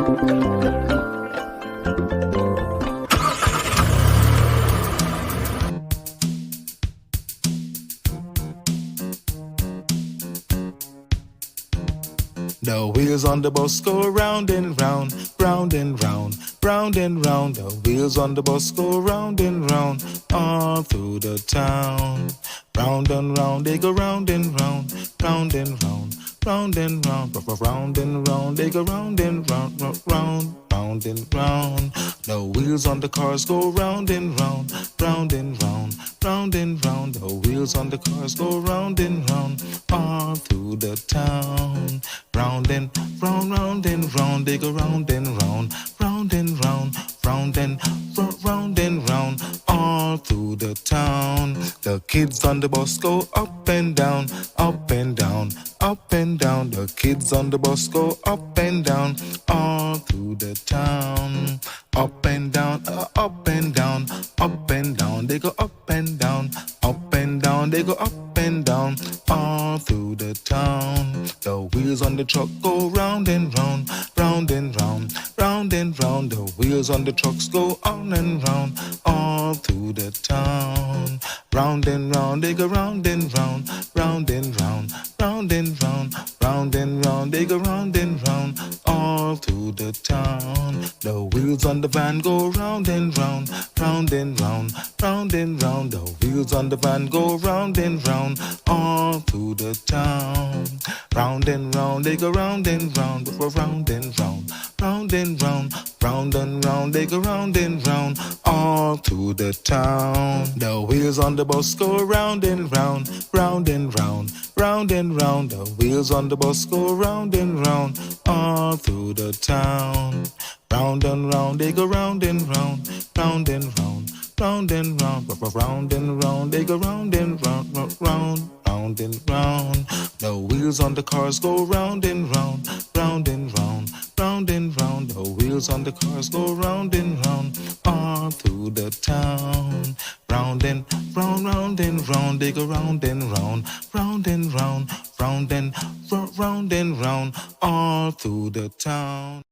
The wheels on the bus go round and round, round and round, round and round. The wheels on the bus go round and round, all through the town. Round and round, they go round and round, round and round, round and round, round and round, they go round and round, round and round. The wheels on the cars go round and round, round and round, round and round. The wheels on the cars go round and round, all through the town. Round and round, round and round, they go round and round, round and round, round and round and round, all through the town. The kids on the bus go up and down, up and down, up and down. The kids on the bus go up and down, all through the town. Up and down, up and down, up and down. They go up and down, up and down. They go up and down, all through the town. The wheels on the truck go round and round, round and round, round and round. The wheels on the trucks go on and round, all through the town. Round and round, they go round and round, round and round, round and round, round and round. They go round and round, all through the town. The wheels on the van go round and round, round and round, round and round. The wheels on the van go round and round, all through the town. Round and round, they go round and round, round and round, round and round, round and round. They go round and round, all through the town. The wheels on the bus go round and round, round and round, round and round. The wheels on the bus go round and round, all through the town. Round and round, they go round and round, round and round, round and round, round and round. They go round and round, round, round and round. The wheels on the cars go round and round, round and round, round and round. The wheels on the cars go round and round, all through the town. Round and round, round and round. They go round and round, round and round, round and round and round, all through the town.